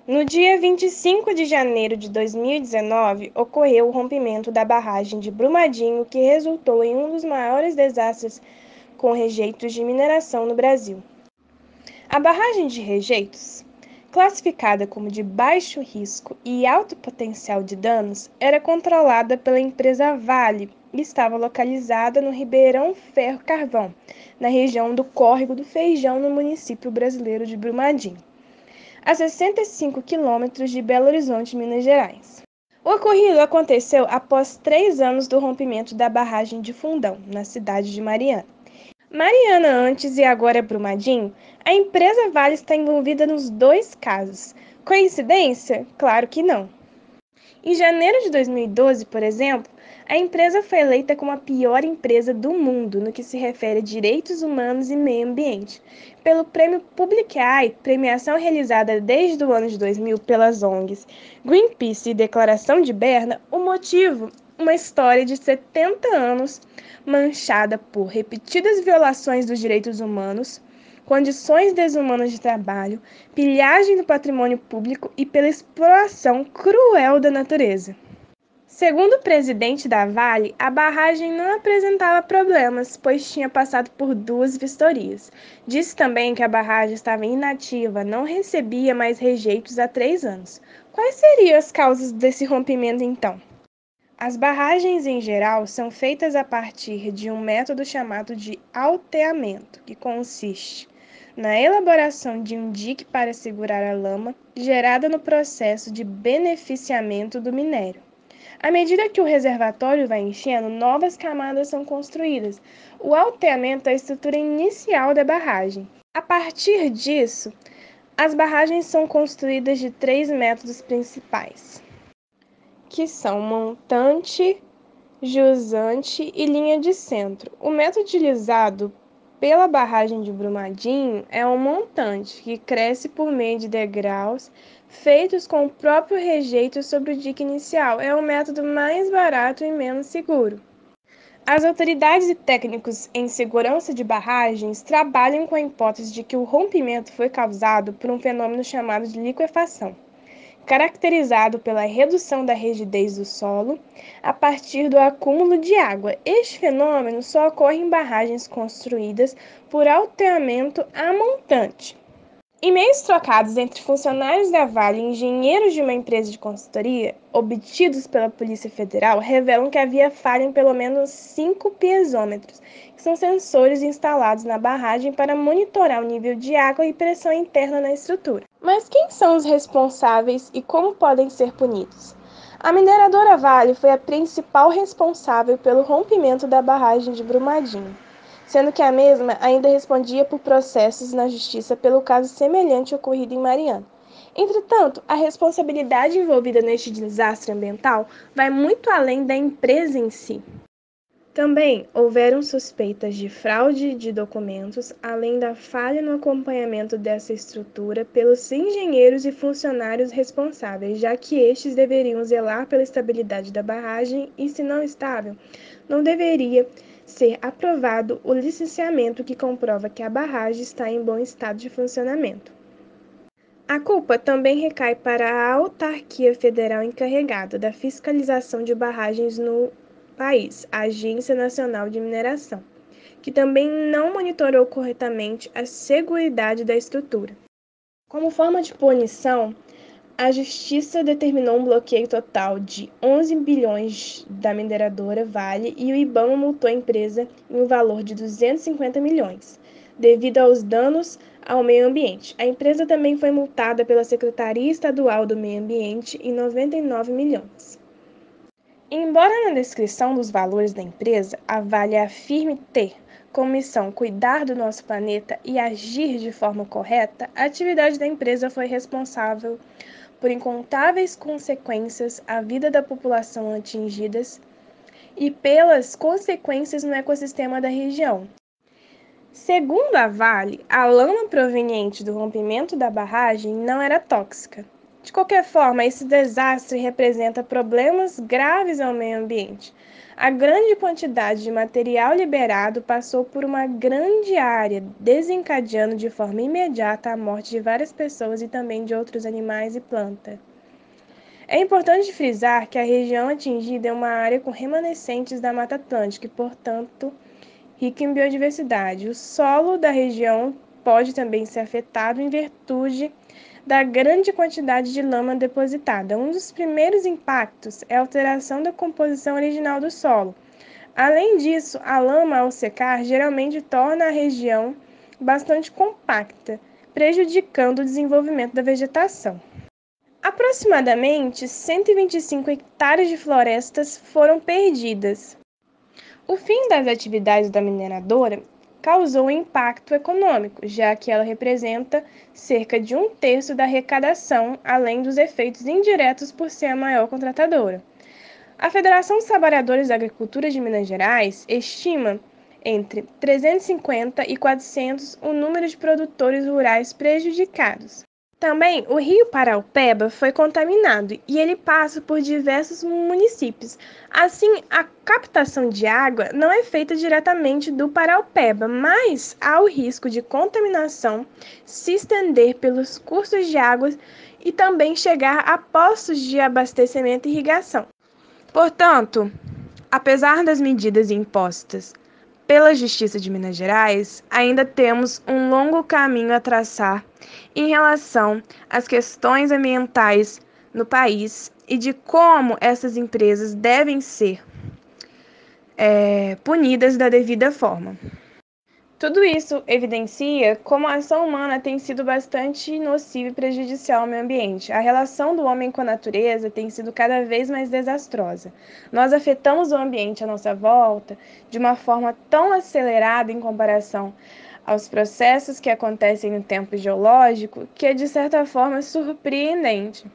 No dia 25 de janeiro de 2019, ocorreu o rompimento da barragem de Brumadinho, que resultou em um dos maiores desastres com rejeitos de mineração no Brasil. A barragem de rejeitos, classificada como de baixo risco e alto potencial de danos, era controlada pela empresa Vale e estava localizada no Ribeirão Ferro Carvão, na região do Córrego do Feijão, no município brasileiro de Brumadinho, a 65 quilômetros de Belo Horizonte, Minas Gerais. O ocorrido aconteceu após 3 anos do rompimento da barragem de Fundão, na cidade de Mariana. Mariana antes e agora Brumadinho, a empresa Vale está envolvida nos dois casos. Coincidência? Claro que não. Em janeiro de 2012, por exemplo, a empresa foi eleita como a pior empresa do mundo no que se refere a direitos humanos e meio ambiente, pelo Prêmio Public Eye, premiação realizada desde o ano de 2000 pelas ONGs Greenpeace e Declaração de Berna. O motivo? Uma história de 70 anos manchada por repetidas violações dos direitos humanos, condições desumanas de trabalho, pilhagem do patrimônio público e pela exploração cruel da natureza. Segundo o presidente da Vale, a barragem não apresentava problemas, pois tinha passado por 2 vistorias. Disse também que a barragem estava inativa, não recebia mais rejeitos há 3 anos. Quais seriam as causas desse rompimento, então? As barragens, em geral, são feitas a partir de um método chamado de alteamento, que consiste na elaboração de um dique para segurar a lama gerada no processo de beneficiamento do minério. À medida que o reservatório vai enchendo, novas camadas são construídas. O alteamento é a estrutura inicial da barragem. A partir disso, as barragens são construídas de 3 métodos principais, que são montante, jusante e linha de centro. O método utilizado pela barragem de Brumadinho é um montante, que cresce por meio de degraus feitos com o próprio rejeito sobre o dique inicial. É o método mais barato e menos seguro. As autoridades e técnicos em segurança de barragens trabalham com a hipótese de que o rompimento foi causado por um fenômeno chamado de liquefação, caracterizado pela redução da rigidez do solo a partir do acúmulo de água. Este fenômeno só ocorre em barragens construídas por alteamento a montante. E-mails trocados entre funcionários da Vale e engenheiros de uma empresa de consultoria, obtidos pela Polícia Federal, revelam que havia falha em pelo menos 5 piezômetros, que são sensores instalados na barragem para monitorar o nível de água e pressão interna na estrutura. Mas quem são os responsáveis e como podem ser punidos? A mineradora Vale foi a principal responsável pelo rompimento da barragem de Brumadinho, sendo que a mesma ainda respondia por processos na justiça pelo caso semelhante ocorrido em Mariana. Entretanto, a responsabilidade envolvida neste desastre ambiental vai muito além da empresa em si. Também houveram suspeitas de fraude de documentos, além da falha no acompanhamento dessa estrutura pelos engenheiros e funcionários responsáveis, já que estes deveriam zelar pela estabilidade da barragem e, se não estável, não deveria ser aprovado o licenciamento que comprova que a barragem está em bom estado de funcionamento. A culpa também recai para a autarquia federal encarregada da fiscalização de barragens no país, a Agência Nacional de Mineração, que também não monitorou corretamente a seguridade da estrutura. Como forma de punição, a Justiça determinou um bloqueio total de 11 bilhões da mineradora Vale e o IBAMA multou a empresa em um valor de 250 milhões, devido aos danos ao meio ambiente. A empresa também foi multada pela Secretaria Estadual do Meio Ambiente em 99 milhões. Embora na descrição dos valores da empresa, a Vale afirme ter como missão cuidar do nosso planeta e agir de forma correta, a atividade da empresa foi responsável por incontáveis consequências à vida da população atingidas e pelas consequências no ecossistema da região. Segundo a Vale, a lama proveniente do rompimento da barragem não era tóxica. De qualquer forma, esse desastre representa problemas graves ao meio ambiente. A grande quantidade de material liberado passou por uma grande área, desencadeando de forma imediata a morte de várias pessoas e também de outros animais e plantas. É importante frisar que a região atingida é uma área com remanescentes da Mata Atlântica e, portanto, rica em biodiversidade. O solo da região pode também ser afetado em virtude da grande quantidade de lama depositada. Um dos primeiros impactos é a alteração da composição original do solo. Além disso, a lama, ao secar, geralmente torna a região bastante compacta, prejudicando o desenvolvimento da vegetação. Aproximadamente 125 hectares de florestas foram perdidas. O fim das atividades da mineradora causou um impacto econômico, já que ela representa cerca de um terço da arrecadação, além dos efeitos indiretos por ser a maior contratadora. A Federação dos Trabalhadores da Agricultura de Minas Gerais estima entre 350 e 400 o número de produtores rurais prejudicados. Também o rio Paraupeba foi contaminado e ele passa por diversos municípios. Assim, a captação de água não é feita diretamente do Paraupeba, mas há o risco de contaminação se estender pelos cursos de água e também chegar a postos de abastecimento e irrigação. Portanto, apesar das medidas impostas pela Justiça de Minas Gerais, ainda temos um longo caminho a traçar em relação às questões ambientais no país e de como essas empresas devem ser punidas da devida forma. Tudo isso evidencia como a ação humana tem sido bastante nociva e prejudicial ao meio ambiente. A relação do homem com a natureza tem sido cada vez mais desastrosa. Nós afetamos o ambiente à nossa volta de uma forma tão acelerada em comparação aos processos que acontecem no tempo geológico que é, de certa forma, surpreendente.